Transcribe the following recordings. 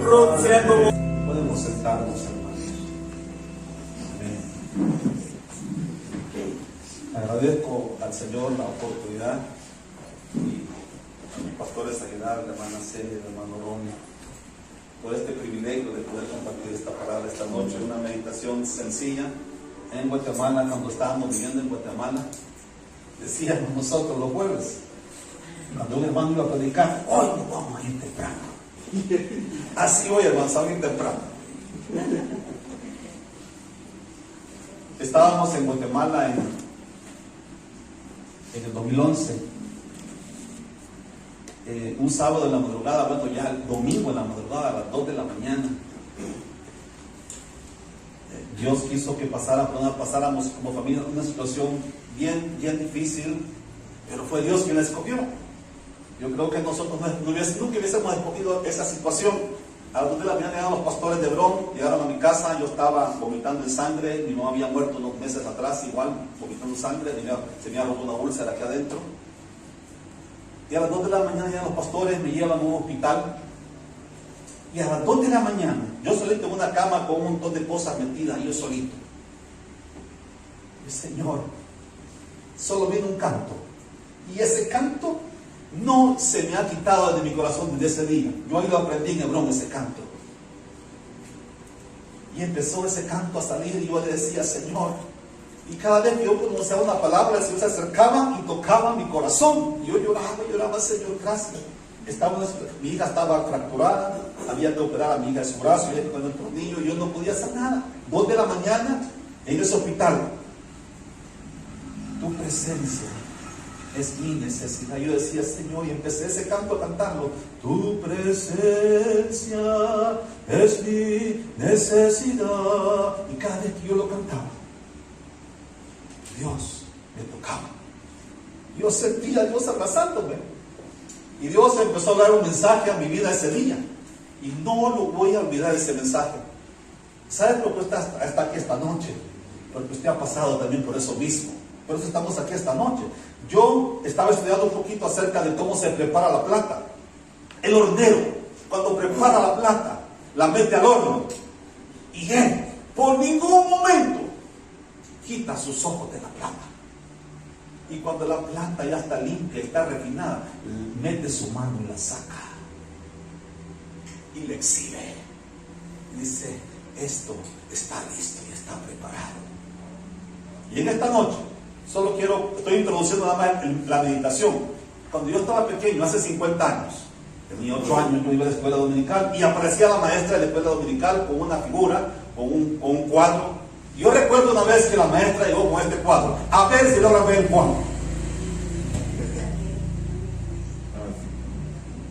Podemos sentarnos, hermanos. Amén. Agradezco al Señor la oportunidad y a mis pastores Aguilar, la hermana Celia, el hermano Ronnie, por este privilegio de poder compartir esta palabra esta noche, una meditación sencilla. En Guatemala, cuando estábamos viviendo en Guatemala, decíamos nosotros los jueves, cuando un hermano iba a predicar, hoy nos vamos a ir temprano. Así hoy, hermanos, a ir temprano. Estábamos en Guatemala en el 2011, un sábado en la madrugada, bueno, ya el domingo en la madrugada, a las 2 de la mañana. Dios quiso que pasáramos como familia una situación bien difícil, pero fue Dios quien la escogió. Yo creo que nosotros nunca hubiésemos escogido esa situación. A las 2 de la mañana llegaron los pastores de Hebrón, llegaron a mi casa, yo estaba vomitando en sangre, mi mamá había muerto unos meses atrás, igual, vomitando sangre, se me había roto una úlcera aquí adentro. Y a las 2 de la mañana llegan los pastores, me llevan a un hospital. Y a las 2 de la mañana, yo solito en una cama con un montón de cosas metidas, yo solito. Y Señor, solo viene un canto. Y ese canto no se me ha quitado de mi corazón desde ese día. Yo ahí lo aprendí en Hebrón, ese canto. Y empezó ese canto a salir y yo le decía, Señor. Y cada vez que yo pronunciaba una palabra, el Señor se acercaba y tocaba mi corazón. Y yo lloraba, Señor, gracias. Mi hija estaba fracturada, había que operar a mi hija de su brazo, había que poner el tornillo, y yo no podía hacer nada. 2 de la mañana en ese hospital. Tu presencia es mi necesidad. Yo decía, Señor, y empecé ese canto a cantarlo. Tu presencia es mi necesidad. Y cada vez que yo lo cantaba, Dios me tocaba. Yo sentía a Dios abrazándome. Y Dios empezó a dar un mensaje a mi vida ese día. Y no lo voy a olvidar ese mensaje. ¿Sabes por qué está aquí esta noche? Porque usted ha pasado también por eso mismo. Por eso estamos aquí esta noche. Yo estaba estudiando un poquito acerca de cómo se prepara la plata. El hornero, cuando prepara la plata, la mete al horno. Y él, por ningún momento, quita sus ojos de la plata. Y cuando la plata ya está limpia, está refinada, mete su mano y la saca. Y le exhibe. Y dice, esto está listo y está preparado. Y en esta noche, estoy introduciendo nada más la meditación. Cuando yo estaba pequeño, hace 50 años, tenía 8 años, yo iba a la escuela dominical y aparecía la maestra de la escuela dominical con una figura, con un cuadro. Yo recuerdo una vez que la maestra llegó con este cuadro. A ver si logra ver el cuadro.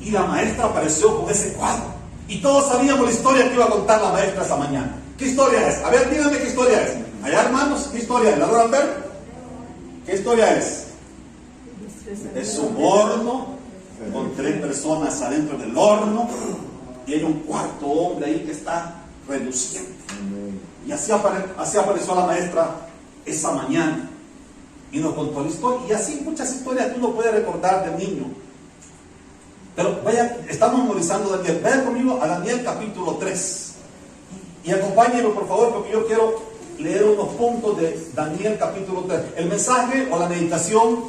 Y la maestra apareció con ese cuadro. Y todos sabíamos la historia que iba a contar la maestra esa mañana. ¿Qué historia es? A ver, díganme qué historia es. Allá, hermanos, ¿qué historia es? ¿La logran ver? ¿Qué historia es? Es un horno con 3 personas adentro del horno y hay un cuarto hombre ahí que está reluciente. Y así apareció la maestra esa mañana y nos contó la historia. Y así muchas historias que uno puede recordar del niño. Pero estamos memorizando Daniel. Vayan conmigo a Daniel capítulo 3 y acompáñenme por favor, porque yo quiero leer unos puntos de Daniel capítulo 3. El mensaje o la meditación,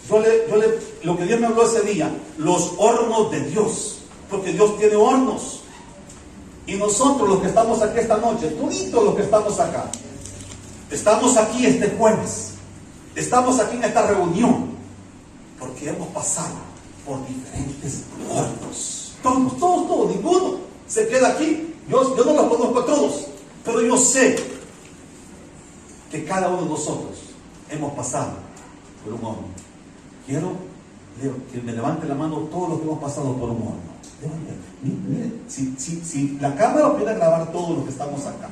lo que Dios me habló ese día, los hornos de Dios, porque Dios tiene hornos. Y nosotros los que estamos aquí esta noche, toditos los que estamos acá, estamos aquí este jueves, estamos aquí en esta reunión, porque hemos pasado por diferentes hornos. Todos, ninguno se queda aquí. Yo no los conozco a todos, pero yo sé que cada uno de nosotros hemos pasado por un horno. Quiero que me levante la mano todos los que hemos pasado por un horno. Miren, si la cámara pudiera grabar todos los que estamos acá,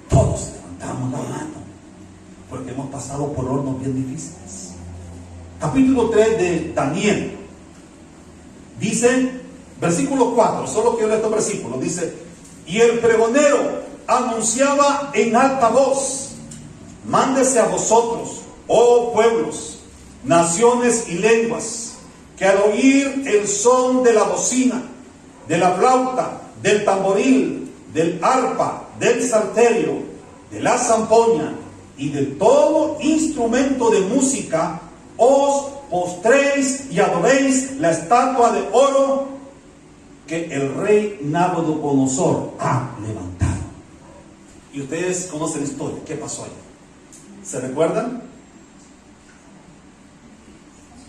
todos levantamos la mano, porque hemos pasado por hornos bien difíciles. Capítulo 3 de Daniel dice, versículo 4, solo quiero estos versículos, dice, y el pregonero anunciaba en alta voz, mándese a vosotros, oh pueblos, naciones y lenguas, que al oír el son de la bocina de la flauta, del tamboril, del arpa, del salterio, de la zampoña y de todo instrumento de música, os postréis y adoréis la estatua de oro que el rey Nabucodonosor ha levantado. Y ustedes conocen la historia. ¿Qué pasó ahí? ¿Se recuerdan?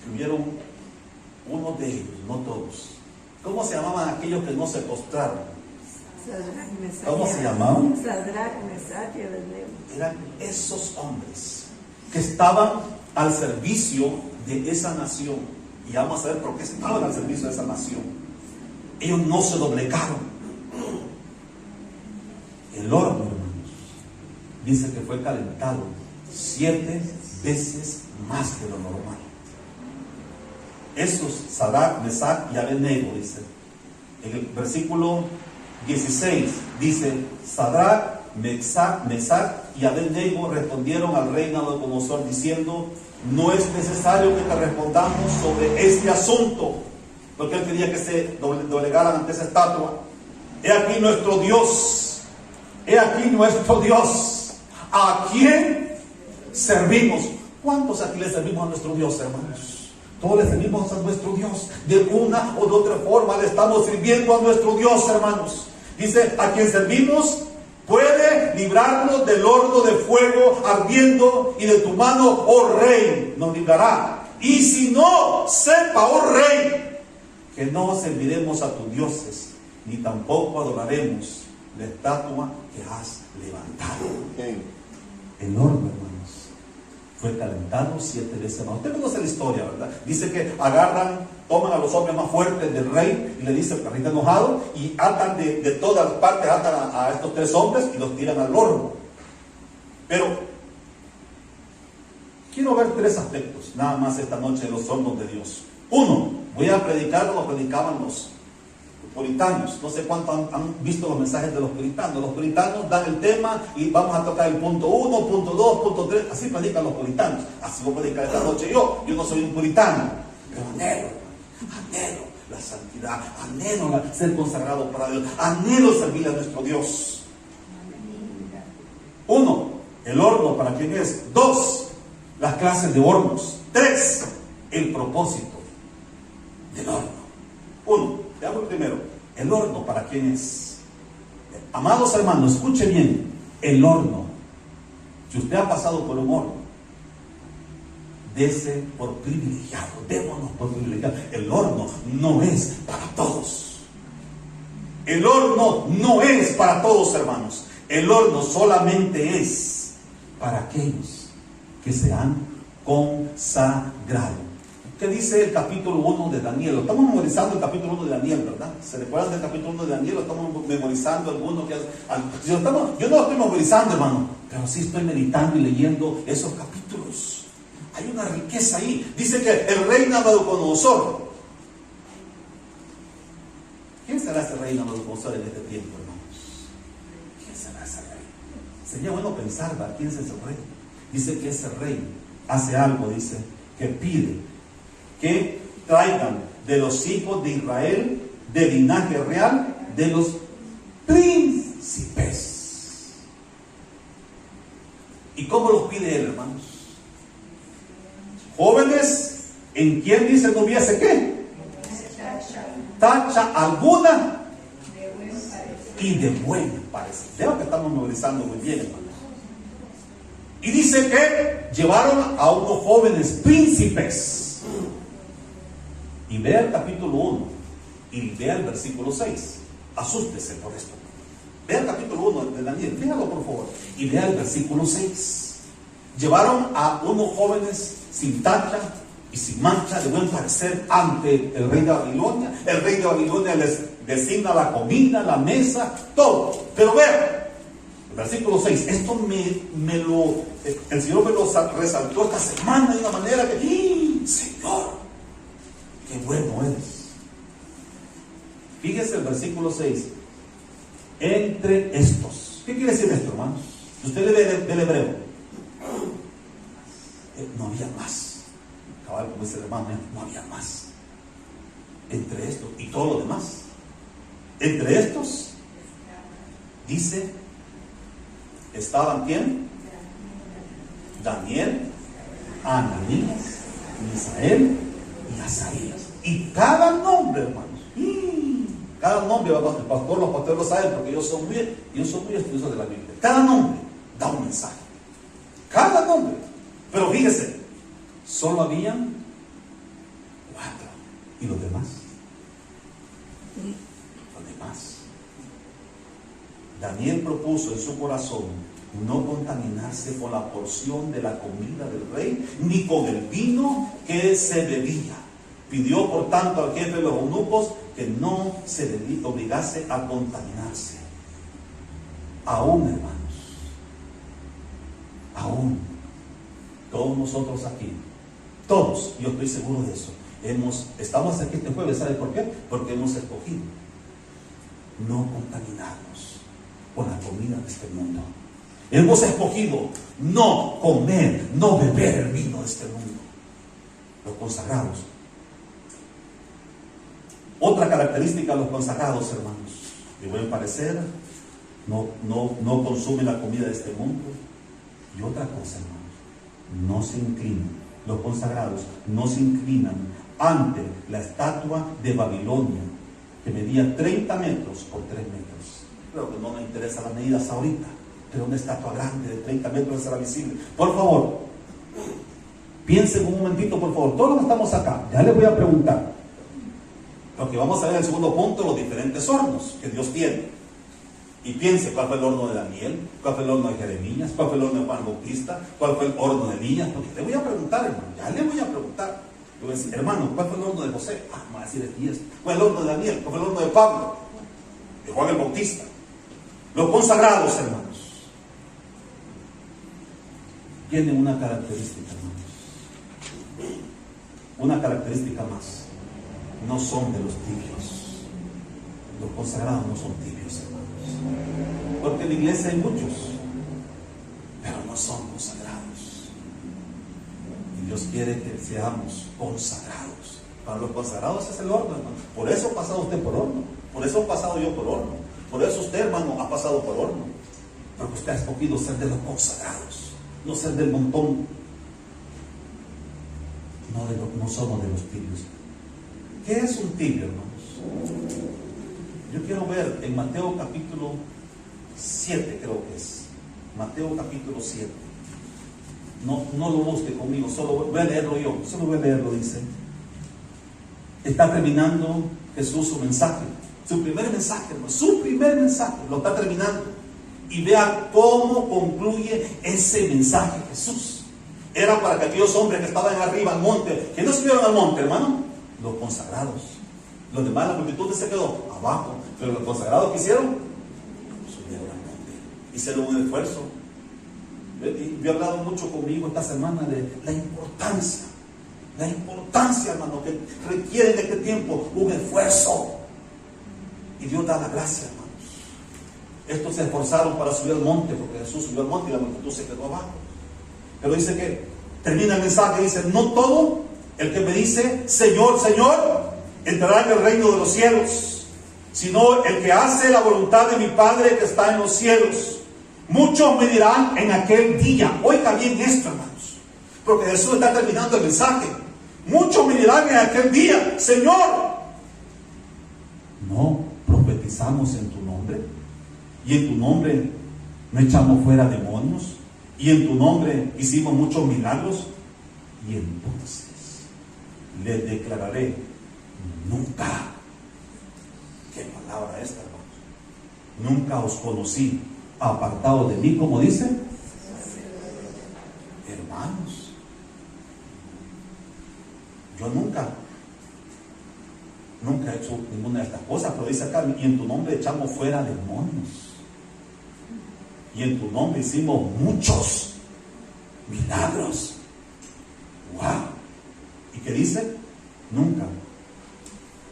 Que hubieron unos de ellos, no todos. ¿Cómo se llamaban aquellos que no se postraron? ¿Cómo se llamaban? Eran esos hombres que estaban al servicio de esa nación. Y vamos a ver por qué estaban al servicio de esa nación. Ellos no se doblegaron. El horno, hermanos, dice que fue calentado 7 veces más de lo normal. Esos, Sadrach, Mesach y Abednego, dice. En el versículo 16 dice: Sadrach, Mesach y Abednego respondieron al rey Nabucodonosor diciendo: no es necesario que te respondamos sobre este asunto, porque él quería que se doblegaran ante esa estatua. He aquí nuestro Dios, he aquí nuestro Dios, ¿a quién servimos? ¿Cuántos aquí le servimos a nuestro Dios, hermanos? Todos le servimos a nuestro Dios. De una o de otra forma le estamos sirviendo a nuestro Dios, hermanos. Dice: a quien servimos puede librarnos del horno de fuego ardiendo, y de tu mano, oh rey, nos librará. Y si no, sepa, oh rey, que no serviremos a tus dioses, ni tampoco adoraremos la estatua que has levantado. El horno, hermanos, fue calentado 7 veces más. Usted conoce la historia, ¿verdad? Dice que toman a los hombres más fuertes del rey y le dicen: el rey está enojado, y atan de todas partes, atan a estos 3 hombres y los tiran al horno. Pero quiero ver 3 aspectos nada más esta noche de los hornos de Dios. 1, voy a predicar como predicaban los puritanos. No sé cuánto han visto los mensajes de los puritanos. Los puritanos dan el tema y vamos a tocar el punto 1, punto 2, punto 3. Así predican los puritanos. Así voy a predicar esta noche yo. Yo no soy un puritano, pero anhelo la santidad, anhelo ser consagrado para Dios, anhelo servir a nuestro Dios. 1, el horno para quién es. 2, las clases de hornos. 3, el propósito del horno. 1, veamos primero, el horno para quién es. Amados hermanos, escuche bien, el horno. Si usted ha pasado por un horno, dese por privilegiado, démonos por privilegiado. El horno no es para todos. El horno no es para todos, hermanos. El horno solamente es para aquellos que se han consagrado. ¿Qué dice el capítulo 1 de Daniel? Lo estamos memorizando el capítulo 1 de Daniel, ¿verdad? ¿Se recuerdan del capítulo 1 de Daniel? Lo estamos memorizando algunos. Yo no lo estoy memorizando, hermano, pero sí estoy meditando y leyendo esos capítulos. Hay una riqueza ahí. Dice que el rey Nabucodonosor. ¿Quién será ese rey Nabucodonosor en este tiempo, hermanos? ¿Quién será ese rey? Sería bueno pensar, ¿verdad? ¿Quién es ese rey? Dice que ese rey hace algo, dice, que pide que traigan de los hijos de Israel, de linaje real, de los príncipes. ¿Y cómo los pide él, hermanos? Jóvenes, en quien dice no hubiese qué, tacha alguna y de buen parecer. Veo que estamos memorizando muy bien, hermanos. Y dice que llevaron a unos jóvenes príncipes. Y vea el capítulo 1 y vea el versículo 6. Asústese por esto. Vea el capítulo 1 de Daniel, fíjalo por favor. Y vea el versículo 6. Llevaron a unos jóvenes sin tacha y sin mancha, de buen parecer, ante el rey de Babilonia. El rey de Babilonia les designa la comida, la mesa, todo. Pero vea, el versículo 6. Esto el Señor me lo resaltó esta semana de una manera que, Señor, qué bueno eres. Fíjese el versículo 6. Entre estos. ¿Qué quiere decir esto, hermanos? Usted le ve del hebreo. No había más. Cabal, como dice el hermano, no había más. Entre esto y todo lo demás. Entre estos, dice, estaban ¿quién? Daniel, Ananías, Misael y Azarías. Y cada nombre, hermanos, cada nombre, los pastores lo saben porque yo soy muy estudioso de la Biblia. Cada nombre da un mensaje. Cada nombre. Pero fíjese, solo habían 4. ¿Y los demás? Los demás. Daniel propuso en su corazón no contaminarse con la porción de la comida del rey, ni con el vino que se bebía. Pidió por tanto al jefe de los eunucos que no se obligase a contaminarse. Aún, hermanos, aún, todos nosotros aquí, todos, yo estoy seguro de eso, estamos aquí este jueves. ¿Sabe por qué? Porque hemos escogido no contaminarnos con la comida de este mundo. Hemos escogido no comer, no beber el vino de este mundo. Los consagrados. Otra característica de los consagrados, hermanos, de buen parecer, no consumen la comida de este mundo. Y otra cosa, hermanos, no se inclinan. Los consagrados no se inclinan ante la estatua de Babilonia, que medía 30 metros por 3 metros. Creo que no me interesan las medidas ahorita, pero una estatua grande de 30 metros será visible. Por favor, piensen un momentito, por favor. Todos los que estamos acá, ya les voy a preguntar, porque vamos a ver en el segundo punto los diferentes hornos que Dios tiene. Y piense, ¿cuál fue el horno de Daniel? ¿Cuál fue el horno de Jeremías? ¿Cuál fue el horno de Juan Bautista? ¿Cuál fue el horno de Elías? Porque le voy a preguntar, hermano, ya le voy a preguntar. Le voy a decir, hermano, ¿cuál fue el horno de José? Me va a decir aquí esto. ¿Cuál fue el horno de Daniel? ¿Cuál fue el horno de Pablo? De Juan el Bautista. Los consagrados, hermanos, tienen una característica, hermanos. Una característica más. No son de los tibios. Los consagrados no son tibios, hermanos. Porque en la iglesia hay muchos, pero no son consagrados. Y Dios quiere que seamos consagrados. Para los consagrados es el horno, hermano. Por eso ha pasado usted por horno. Por eso he pasado yo por horno. Por eso usted, hermano, ha pasado por horno. Porque usted ha escogido ser de los consagrados, no ser del montón. No somos de los tibios. ¿Qué es un tibio, hermanos? Yo quiero ver en Mateo capítulo 7, creo que es. Mateo capítulo 7. No lo busque conmigo, solo voy a leerlo yo. Solo voy a leerlo, dice. Está terminando Jesús su mensaje. Su primer mensaje, hermano. Su primer mensaje. Lo está terminando. Y vea cómo concluye ese mensaje Jesús. Era para que aquellos hombres que estaban arriba al monte, que no subieron al monte, hermano, los consagrados. Los demás, la multitud se quedó abajo. Pero los consagrados que hicieron, subieron al monte. Hicieron un esfuerzo. Y yo he hablado mucho conmigo esta semana de la importancia, hermano, que requiere en este tiempo un esfuerzo. Y Dios da la gracia, hermanos. Estos se esforzaron para subir al monte, porque Jesús subió al monte y la multitud se quedó abajo. Pero dice que termina el mensaje, dice, no todo el que me dice, Señor, Señor, entrará en el reino de los cielos, sino el que hace la voluntad de mi Padre que está en los cielos. Muchos me dirán en aquel día, oiga bien esto, hermanos, porque Jesús está terminando el mensaje. Muchos me dirán en aquel día, Señor, ¿no profetizamos en tu nombre? Y en tu nombre no echamos fuera demonios, y en tu nombre hicimos muchos milagros. Y entonces les declararé, nunca, qué palabra esta, hermanos, nunca os conocí, apartados de mí, como dice, hermanos. Yo nunca he hecho ninguna de estas cosas, pero dice acá, y en tu nombre echamos fuera demonios, y en tu nombre hicimos muchos milagros. ¡Wow! ¿Y qué dice? Nunca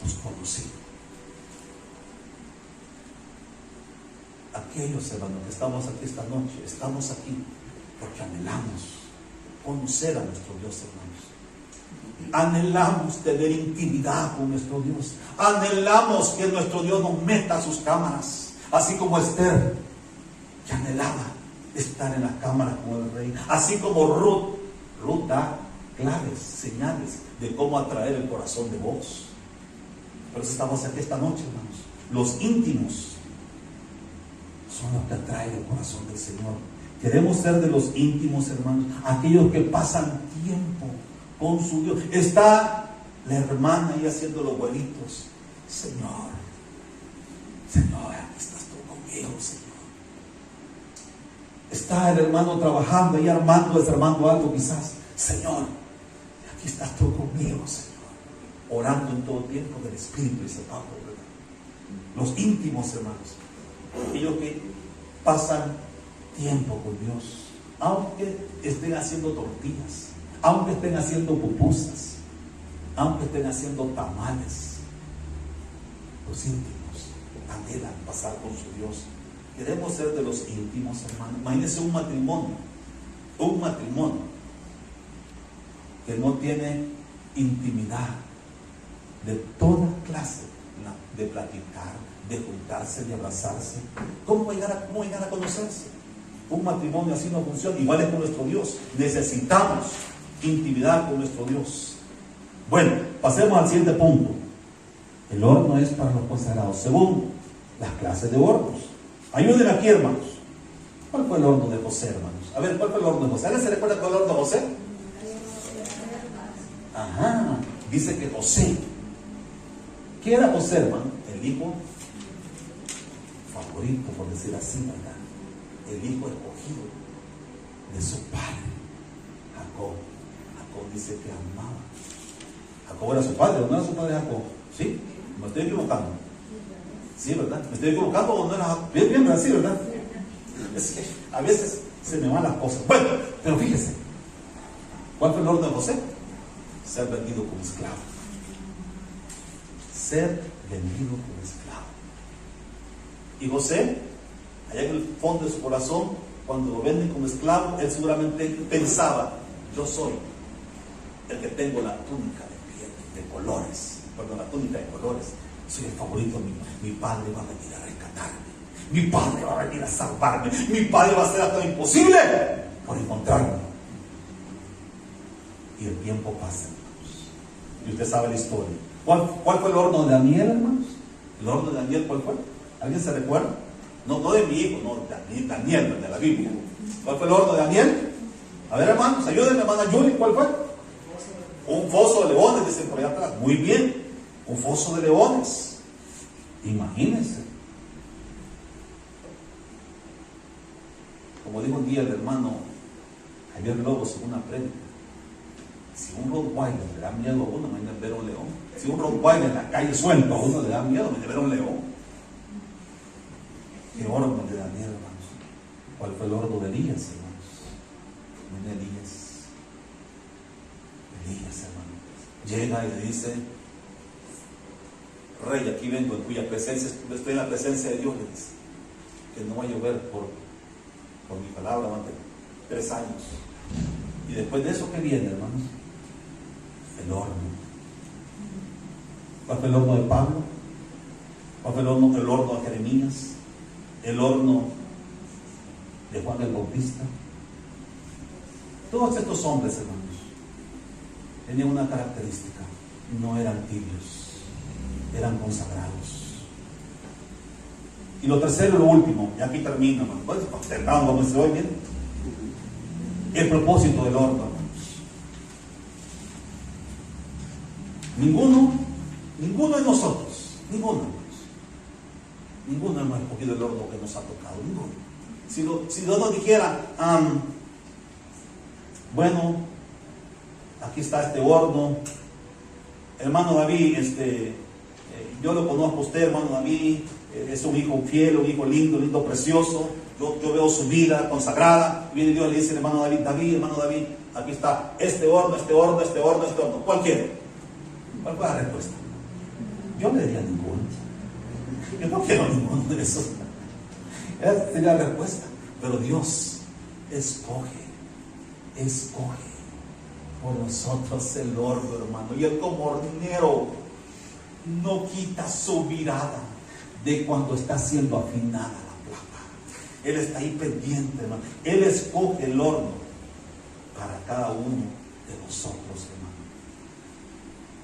os conocí. Aquellos hermanos que estamos aquí esta noche, estamos aquí porque anhelamos conocer a nuestro Dios, hermanos. Anhelamos tener intimidad con nuestro Dios. Anhelamos que nuestro Dios nos meta a sus cámaras. Así como Esther, que anhelaba estar en las cámaras con el rey. Así como Ruth da claves, señales de cómo atraer el corazón de Boaz. Por eso estamos aquí esta noche, hermanos. Los íntimos son los que atraen el corazón del Señor. Queremos ser de los íntimos, hermanos, aquellos que pasan tiempo con su Dios. Está la hermana ahí haciendo los huevitos. Señor, aquí estás tú conmigo, Señor. Está el hermano trabajando ahí desarmando algo quizás. Señor, aquí estás tú conmigo, Señor. Orando en todo tiempo del Espíritu, dice Pablo, ¿verdad? Los íntimos, hermanos, aquellos que pasan tiempo con Dios, aunque estén haciendo tortillas, aunque estén haciendo pupusas, aunque estén haciendo tamales. Los íntimos anhelan pasar con su Dios. Queremos ser de los íntimos, hermanos. Imagínense un matrimonio que no tiene intimidad de toda clase, de platicar, de juntarse, de abrazarse. ¿Cómo llegar a conocerse? Un matrimonio así no funciona. Igual es con nuestro Dios. Necesitamos intimidad con nuestro Dios. Bueno, pasemos al siguiente punto. El horno es para los consagrados. Segundo, las clases de hornos. Ayúdenme aquí, hermanos. ¿Cuál fue el horno de José, hermanos? A ver, ¿cuál fue el horno de José? ¿Alguien se recuerda cuál fue el horno de José? Ajá, dice que José. ¿Qué era José, hermano? El hijo favorito, por decir así, ¿verdad? El hijo escogido de su padre, Jacob. Jacob dice que amaba. Jacob era su padre, ¿o no era su padre Jacob? ¿Sí? ¿Me estoy equivocando? Sí, ¿verdad? ¿Me estoy equivocando o no era Jacob? Bien, ¿verdad? Sí, ¿verdad? Es que a veces se me van las cosas. Bueno, pero fíjese, ¿cuál fue el orden de José? Ser vendido como esclavo. Ser vendido como esclavo. Y José, allá en el fondo de su corazón, cuando lo venden como esclavo, él seguramente pensaba: yo soy el que tengo la túnica de piel, de colores, perdón, la túnica de colores, soy el favorito, mi padre va a venir a rescatarme, mi padre va a venir a salvarme, mi padre va a hacer hasta lo imposible por encontrarme. Y el tiempo pasa, hermanos, y usted sabe la historia. ¿Cuál fue el horno de Daniel, hermanos? ¿El horno de Daniel cuál fue? ¿Alguien se recuerda? No de mi hijo, no, Daniel, de la Biblia. ¿Cuál fue el horno de Daniel? A ver, hermanos, ayúdenme, hermana Julie, ¿cuál fue? Un foso de leones, dicen por allá atrás. Muy bien, un foso de leones. Imagínense. Como dijo un día el hermano Javier Lobos en una prédica, si un Rottweiler le da miedo a uno, imagínate ver un león. Si un Rottweiler en la calle suelto a uno le da miedo, imagínate ver un león. ¿Qué horno de Daniel, hermanos? ¿Cuál fue el horno de Elías, hermanos? No de Elías, hermanos. Llega y le dice: Rey, aquí vengo en cuya presencia, estoy en la presencia de Dios, le dice, que no va a llover por mi palabra durante 3 años. Y después de eso, ¿qué viene, hermanos? El horno. ¿Cuál fue el horno de Pablo? ¿Cuál fue el horno de Jeremías? El horno de Juan el Bautista. Todos estos hombres, hermanos, tenían una característica: no eran tibios, eran consagrados. Y lo tercero y lo último, y aquí termino, hermanos. Pues terminamos, vamos a decir hoy, bien. El propósito del horno, hermanos. Ninguno de nosotros, ninguno hemos escogido el horno que nos ha tocado, ninguno. Si Dios nos dijera: bueno, aquí está este horno, hermano David, yo lo conozco a usted, hermano David, es un hijo fiel, un hijo lindo, precioso, yo veo su vida consagrada, y viene Dios y le dice: hermano David, aquí está este horno, ¿cuál quiere? ¿Cuál fue la respuesta? Yo le diría ninguno. Yo no quiero ninguno de esos. Esa sería la respuesta. Pero Dios escoge. por nosotros el horno, hermano. Y Él como hornero no quita su mirada de cuando está siendo afinada la plata. Él está ahí pendiente, hermano. Él escoge el horno para cada uno de nosotros, hermano.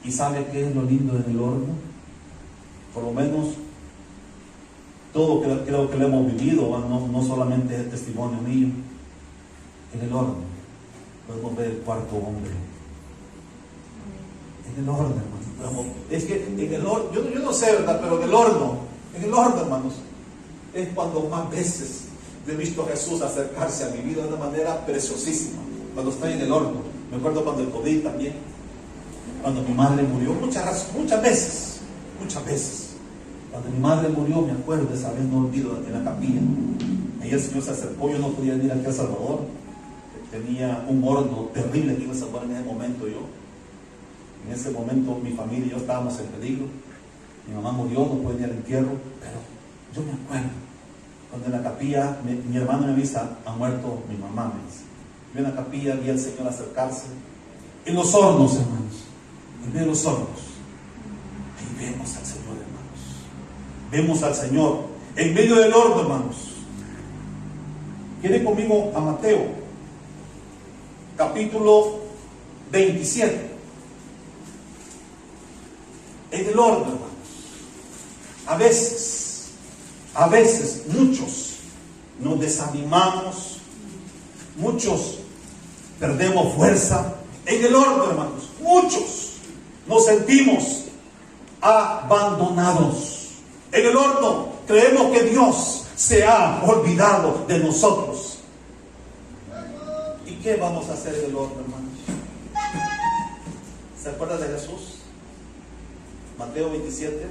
¿Y sabe qué es lo lindo en el horno? Por lo menos todo creo que lo hemos vivido, no solamente es el testimonio mío. En el horno podemos ver el cuarto hombre. En el horno, hermano. Es que en el horno, yo no sé, ¿verdad? Pero en el horno, hermanos, es cuando más veces he visto a Jesús acercarse a mi vida de una manera preciosísima. Cuando estoy en el horno. Me acuerdo cuando el COVID también, cuando mi madre murió, muchas veces. Cuando mi madre murió, me acuerdo de esa vez, no olvido, en la capilla. Ahí el Señor se acercó. Yo no podía venir aquí a El Salvador. Tenía un horno terrible aquí en El Salvador en ese momento. En ese momento mi familia y yo estábamos en peligro. Mi mamá murió, no pude ir al entierro. Pero yo me acuerdo cuando en la capilla mi hermano me avisa: ha muerto mi mamá, me dice. Yo en la capilla vi al Señor acercarse. En los hornos, hermanos. En medio de los hornos. Ahí vemos al Señor, hermanos. Vemos al Señor en medio del horno, hermanos. ¿Quiere conmigo a Mateo? Capítulo 27. En el horno, hermanos. A veces, muchos nos desanimamos, muchos perdemos fuerza. En el horno, hermanos, muchos nos sentimos abandonados. En el horno creemos que Dios se ha olvidado de nosotros. ¿Y qué vamos a hacer en el horno, hermanos? ¿Se acuerdan de Jesús? Mateo 27.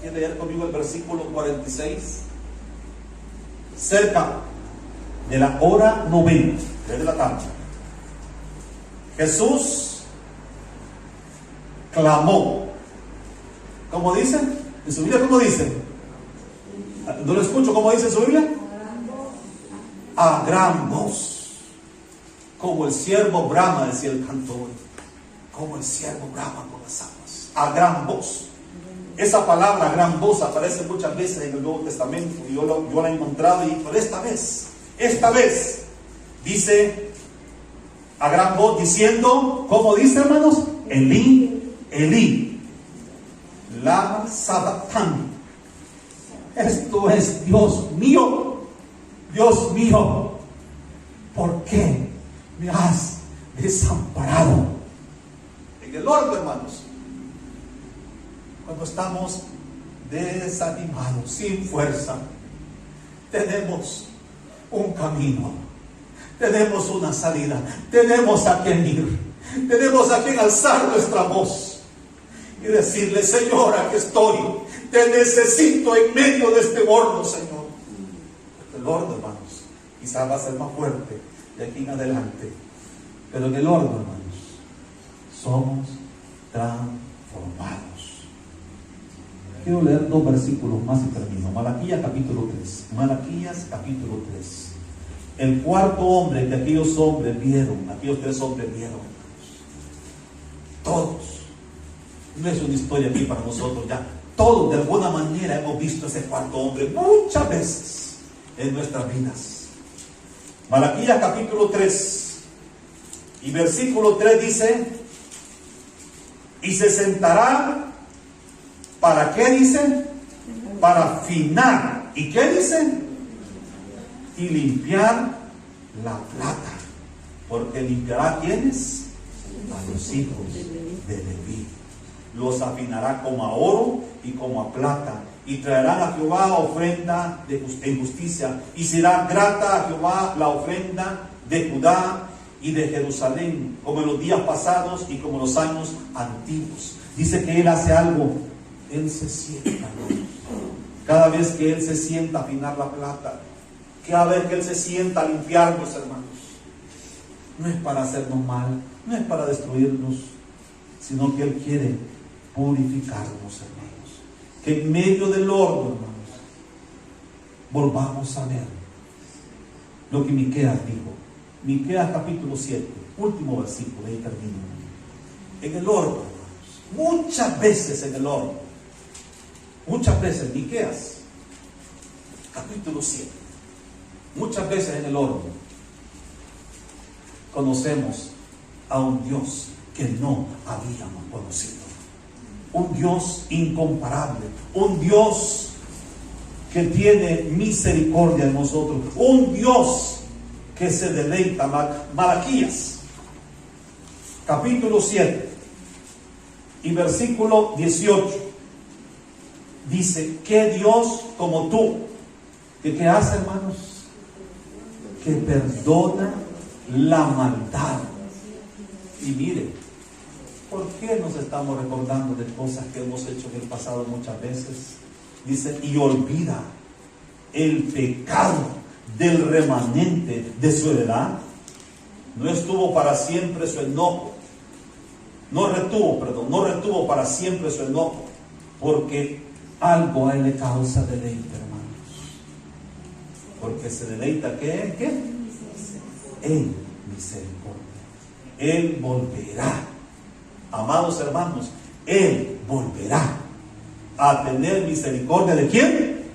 ¿Quiere leer conmigo el versículo 46? Cerca de la hora 90 de la tarde, Jesús clamó. ¿Cómo dice? ¿En su Biblia cómo dice? ¿No lo escucho? ¿Cómo dice en su Biblia? A gran voz. Como el siervo brama, decía el cantor. Como el siervo brama con las aguas. A gran voz. Esa palabra gran voz aparece muchas veces en el Nuevo Testamento. Y yo la he encontrado. Pero esta vez dice a gran voz diciendo, ¿cómo dice, hermanos? Elí, Elí, lama sabactani. Esto es: Dios mío, ¿por qué me has desamparado? En el horno, hermanos, cuando estamos desanimados, sin fuerza, tenemos un camino, tenemos una salida, tenemos a quien ir, tenemos a quien alzar nuestra voz y decirle: Señor, aquí estoy, te necesito en medio de este horno, Señor. El horno, hermanos, quizás va a ser más fuerte de aquí en adelante, pero en el horno, hermanos, somos transformados. Quiero leer 2 versículos más y termino. Malaquías capítulo 3. Malaquías capítulo 3. El cuarto hombre que aquellos 3 hombres vieron. Todos. No es una historia aquí para nosotros ya. Todos de alguna manera hemos visto ese cuarto hombre muchas veces en nuestras vidas. Malaquías capítulo 3 y versículo 3 dice: y se sentará. ¿Para qué dice? Para afinar. ¿Y qué dice? Y limpiar la plata. Porque limpiará ¿a quiénes? A los hijos de Leví. Los afinará como a oro y como a plata. Y traerán a Jehová ofrenda en justicia. Y será grata a Jehová la ofrenda de Judá y de Jerusalén, como en los días pasados y como en los años antiguos. Dice que Él hace algo. Él se sienta. Cada vez que Él se sienta a afinar la plata, cada vez que Él se sienta a limpiarnos, hermanos, no es para hacernos mal, no es para destruirnos, sino que Él quiere purificarnos, hermanos. Que en medio del horno, hermanos, volvamos a ver lo que Miqueas dijo. Miqueas capítulo 7. Último versículo, ahí termino. En el horno, hermanos. Muchas veces en el horno. Muchas veces, Miqueas, capítulo 7. Muchas veces en el horno conocemos a un Dios que no habíamos conocido. Un Dios incomparable. Un Dios que tiene misericordia en nosotros. Un Dios que se deleita. Malaquías, capítulo 7 y versículo 18. Dice, ¿qué Dios como tú? ¿Qué hace, hermanos? Que perdona la maldad. Y mire, ¿por qué nos estamos recordando de cosas que hemos hecho en el pasado muchas veces? Dice, y olvida el pecado del remanente de su heredad. No estuvo para siempre su enojo. No retuvo para siempre su enojo, porque algo a él le causa deleite, hermanos. Porque se deleita, ¿qué? En misericordia. Él volverá. Amados hermanos, Él volverá a tener misericordia. ¿De quién?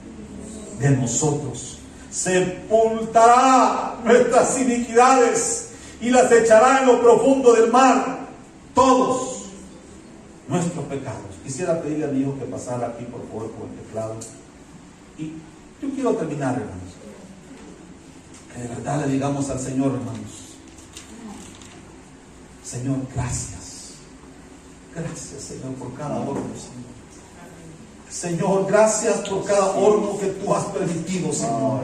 De nosotros. Sepultará nuestras iniquidades y las echará en lo profundo del mar. Todos nuestros pecados. Quisiera pedirle a mi hijo que pasara aquí, por favor, con el teclado. Y yo quiero terminar, hermanos. Que de verdad le digamos al Señor, hermanos: Señor, gracias. Gracias, Señor, por cada horno, Señor. Señor, gracias por cada horno que tú has permitido, Señor.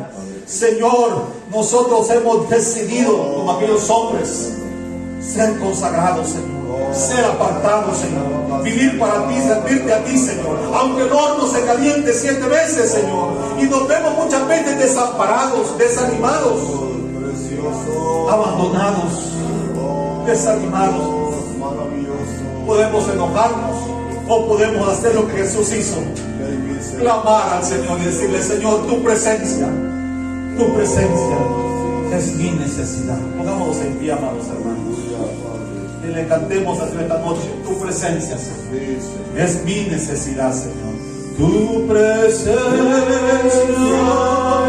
Señor, nosotros hemos decidido, como aquellos hombres, ser consagrados, Señor. Ser apartados, Señor. Vivir para ti, servirte a ti, Señor. Aunque el horno se caliente 7 veces, Señor. Y nos vemos muchas veces desamparados, desanimados, abandonados, desanimados. Podemos enojarnos o podemos hacer lo que Jesús hizo: clamar al Señor y decirle: Señor, tu presencia es mi necesidad. Pongámonos en pie, amados hermanos, y le cantemos hasta esta noche: tu presencia, Señor, es mi necesidad, Señor. Tu presencia es mi necesidad.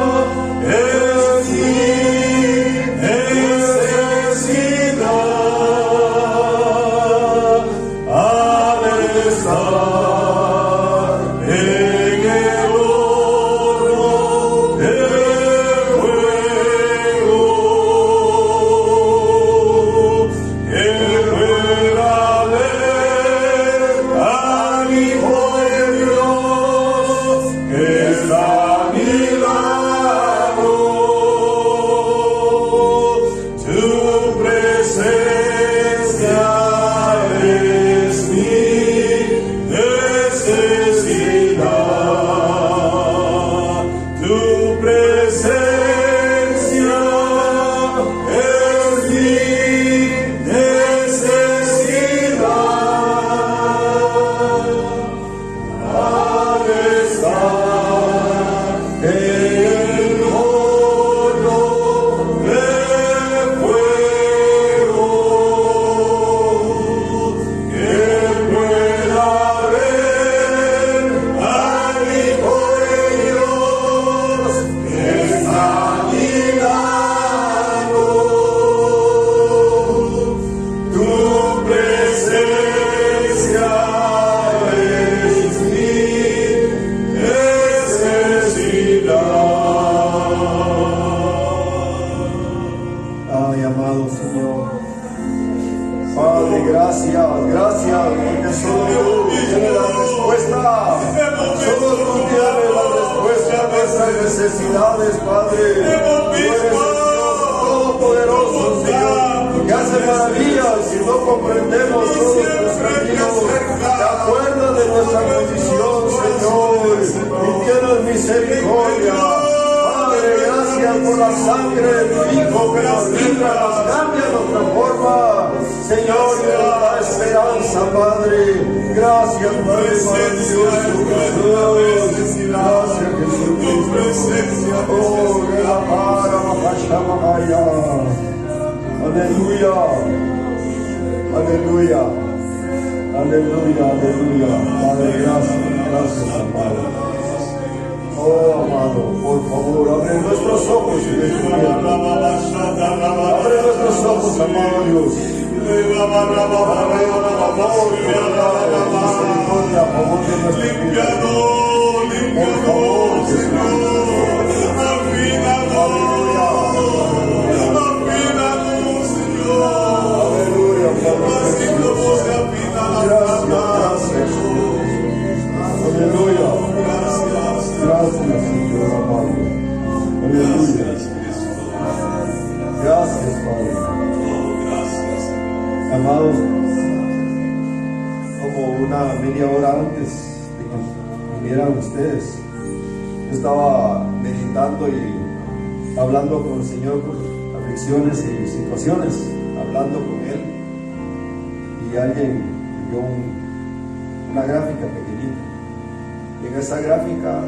Necesidades, Padre. Tú eres el Dios todopoderoso, Señor, que hace maravillas y no comprendemos todos tus caminos. Te acuerdas de nuestra condición, Señor, y tienes misericordia. Padre, gracias por la sangre de tu Hijo que nos libra, nos cambia, nos transforma, Señor, y nos da esperanza, Padre. Gracias, Padre maravilloso, Jesús. Gracias, Jesucristo. Oh, la para, Aleluya. Aleluya. Aleluya, aleluya. Padre, gracias, gracias, amado. Oh, amado, por favor, abre nuestros ojos y descubierta. Abre nuestros ojos, amado Dios. Abre nuestro amor, misericordia a favor de nuestra vida. Por favor, Jesús. Aleluya, Padre. Gracias, gracias. Aleluya. Gracias, Señor amado. Aleluya. Gracias, Padre. Amados, como una media hora antes de que vinieran ustedes, yo estaba meditando y hablando con el Señor por aflicciones y situaciones, hablando con Él, y alguien dio una gráfica pequeñita, y en esa gráfica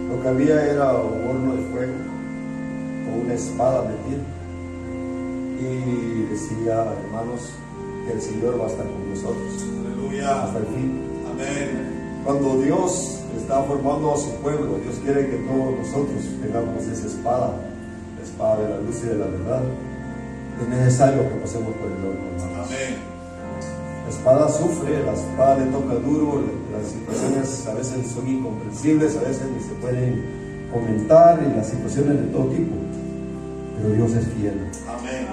lo que había era un horno de fuego con una espada metida, y decía, hermanos, que el Señor va a estar con nosotros. Aleluya. Hasta el fin. Amén. Cuando Dios está formando a su pueblo, Dios quiere que todos nosotros tengamos esa espada, la espada de la luz y de la verdad. Es necesario que pasemos por el horno, hermanos. Amén. La espada sufre, la espada le toca duro, las situaciones a veces son incomprensibles, a veces ni se pueden comentar, y las situaciones de todo tipo, pero Dios es fiel. Amén.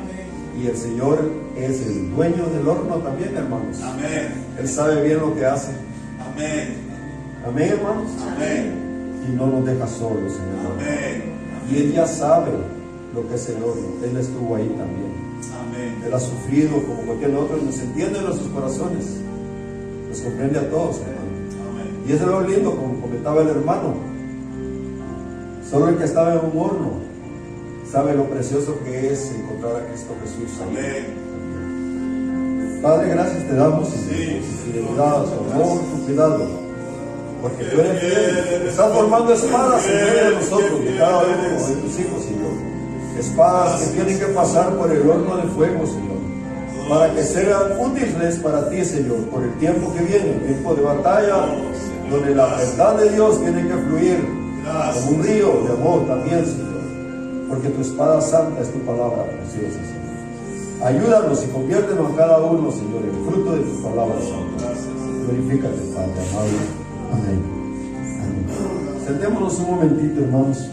Y el Señor es el dueño del horno también, hermanos. Amén. Él sabe bien lo que hace. Amén. Amén, hermanos. Amén. Y no nos deja solos, Señor. Amén. Y Él ya sabe lo que es el horno. Él estuvo ahí también. Amén. Él ha sufrido como cualquier otro, y nos entiende en nuestros corazones. Nos comprende a todos, hermano. Amén. Y eso es lo lindo, como comentaba el hermano. Solo el que estaba en un horno sabe lo precioso que es encontrar a Cristo Jesús. Amén. Padre, gracias te damos por tu fidelidad, tu amor, tu cuidado, porque tú eres fiel. Estás formando espadas en medio de nosotros, de cada uno de tus hijos, Señor. Espadas que tienen que pasar por el horno de fuego, Señor, para que sean útiles para ti, Señor, por el tiempo que viene, el tiempo de batalla, donde la verdad de Dios tiene que fluir como un río de amor también, Señor. Porque tu espada santa es tu palabra preciosa, Señor. Ayúdanos y conviértenos a cada uno, Señor, en el fruto de tu palabra santa. Glorifícate, Padre amado. Amén. Amén. Sentémonos un momentito, hermanos.